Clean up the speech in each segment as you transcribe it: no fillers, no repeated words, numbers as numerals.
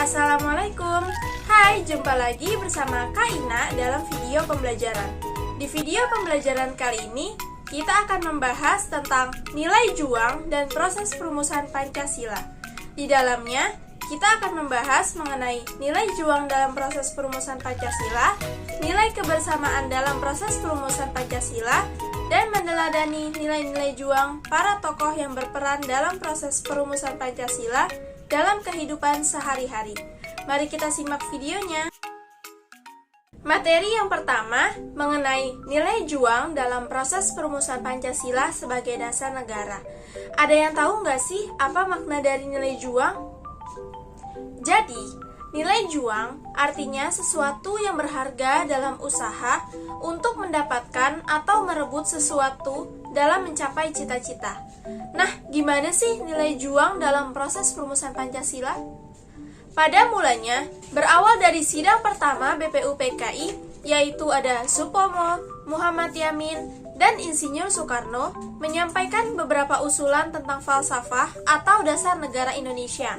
Assalamualaikum. Hai, jumpa lagi bersama Kak Ina dalam video pembelajaran. Di video pembelajaran kali ini, kita akan membahas tentang nilai juang dan proses perumusan Pancasila. Di dalamnya, kita akan membahas mengenai nilai juang dalam proses perumusan Pancasila, nilai kebersamaan dalam proses perumusan Pancasila, dan meneladani nilai-nilai juang para tokoh yang berperan dalam proses perumusan Pancasila dalam kehidupan sehari-hari. Mari kita simak videonya. Materi yang pertama mengenai nilai juang dalam proses perumusan Pancasila sebagai dasar negara. Ada yang tahu nggak sih apa makna dari nilai juang? Jadi, nilai juang artinya sesuatu yang berharga dalam usaha untuk mendapatkan atau merebut sesuatu dalam mencapai cita-cita. Nah, gimana sih nilai juang dalam proses perumusan Pancasila? Pada mulanya, berawal dari sidang pertama BPUPKI, yaitu ada Supomo, Muhammad Yamin, dan Insinyur Soekarno, menyampaikan beberapa usulan tentang falsafah atau dasar negara Indonesia.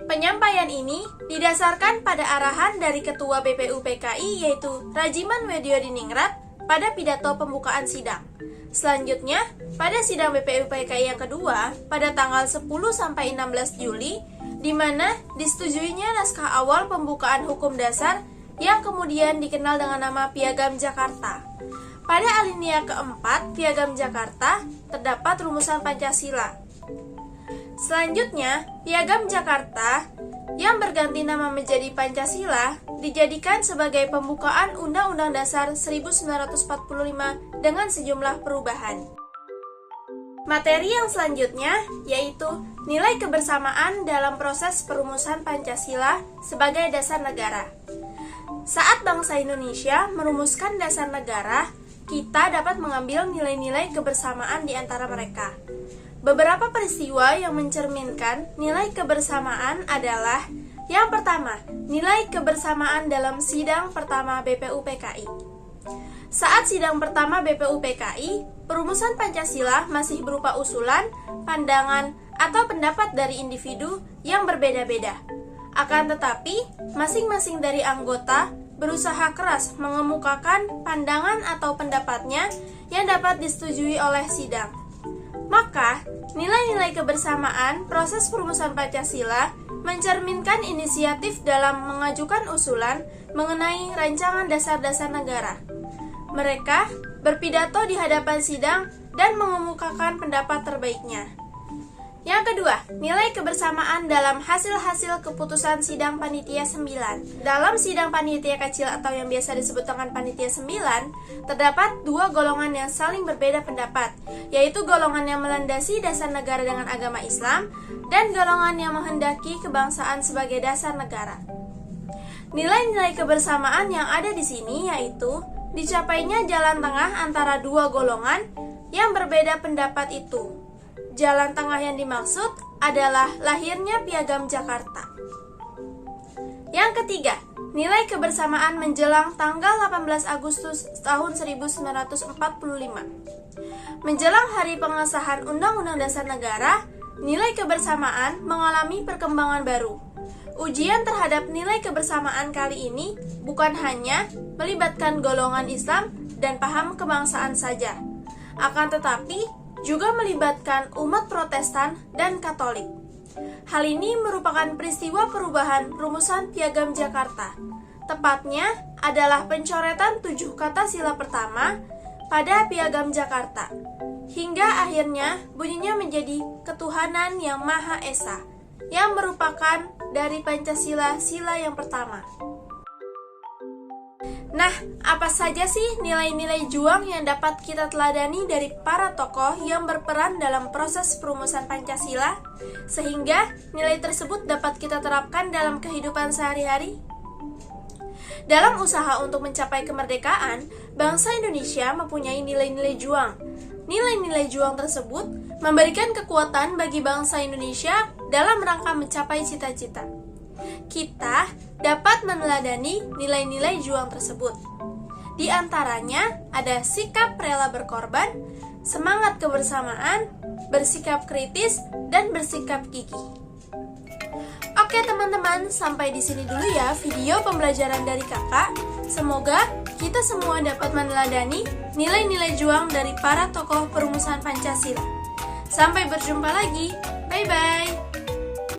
Penyampaian ini didasarkan pada arahan dari Ketua BPUPKI, yaitu Rajiman Weddiodiningrat, pada pidato pembukaan sidang. Selanjutnya, pada sidang BPUPKI yang kedua, pada tanggal 10-16 Juli, di mana disetujuinya naskah awal pembukaan hukum dasar yang kemudian dikenal dengan nama Piagam Jakarta. Pada alinea keempat Piagam Jakarta, terdapat rumusan Pancasila. Selanjutnya, Piagam Jakarta yang berganti nama menjadi Pancasila dijadikan sebagai pembukaan Undang-Undang Dasar 1945 dengan sejumlah perubahan. Materi yang selanjutnya yaitu nilai kebersamaan dalam proses perumusan Pancasila sebagai dasar negara. Saat bangsa Indonesia merumuskan dasar negara, kita dapat mengambil nilai-nilai kebersamaan di antara mereka. Beberapa peristiwa yang mencerminkan nilai kebersamaan adalah: yang pertama, nilai kebersamaan dalam sidang pertama BPUPKI. Saat sidang pertama BPUPKI, perumusan Pancasila masih berupa usulan, pandangan, atau pendapat dari individu yang berbeda-beda. Akan tetapi, masing-masing dari anggota berusaha keras mengemukakan pandangan atau pendapatnya yang dapat disetujui oleh sidang. Maka, nilai-nilai kebersamaan proses perumusan Pancasila mencerminkan inisiatif dalam mengajukan usulan mengenai rancangan dasar-dasar negara. Mereka berpidato di hadapan sidang dan mengemukakan pendapat terbaiknya. Yang kedua, nilai kebersamaan dalam hasil-hasil keputusan sidang Panitia 9. Dalam sidang Panitia Kecil atau yang biasa disebut dengan Panitia 9, terdapat dua golongan yang saling berbeda pendapat, yaitu golongan yang melandasi dasar negara dengan agama Islam dan golongan yang menghendaki kebangsaan sebagai dasar negara. Nilai-nilai kebersamaan yang ada di sini yaitu dicapainya jalan tengah antara dua golongan yang berbeda pendapat itu. Jalan tengah yang dimaksud adalah lahirnya Piagam Jakarta. Yang ketiga, nilai kebersamaan menjelang tanggal 18 Agustus tahun 1945. Menjelang hari pengesahan Undang-Undang Dasar Negara, nilai kebersamaan mengalami perkembangan baru. Ujian terhadap nilai kebersamaan kali ini bukan hanya melibatkan golongan Islam dan paham kebangsaan saja, akan tetapi juga melibatkan umat Protestan dan Katolik. Hal ini merupakan peristiwa perubahan rumusan Piagam Jakarta. Tepatnya adalah pencoretan 7 kata sila pertama pada Piagam Jakarta, hingga akhirnya bunyinya menjadi Ketuhanan Yang Maha Esa, yang merupakan dari Pancasila sila yang pertama. Nah, apa saja sih nilai-nilai juang yang dapat kita teladani dari para tokoh yang berperan dalam proses perumusan Pancasila, sehingga nilai tersebut dapat kita terapkan dalam kehidupan sehari-hari? Dalam usaha untuk mencapai kemerdekaan, bangsa Indonesia mempunyai nilai-nilai juang. Nilai-nilai juang tersebut memberikan kekuatan bagi bangsa Indonesia dalam rangka mencapai cita-cita. Kita dapat meneladani nilai-nilai juang tersebut. Di antaranya ada sikap rela berkorban, semangat kebersamaan, bersikap kritis, dan bersikap gigih. Oke teman-teman, sampai di sini dulu ya video pembelajaran dari kakak. Semoga kita semua dapat meneladani nilai-nilai juang dari para tokoh perumusan Pancasila. Sampai berjumpa lagi, bye-bye.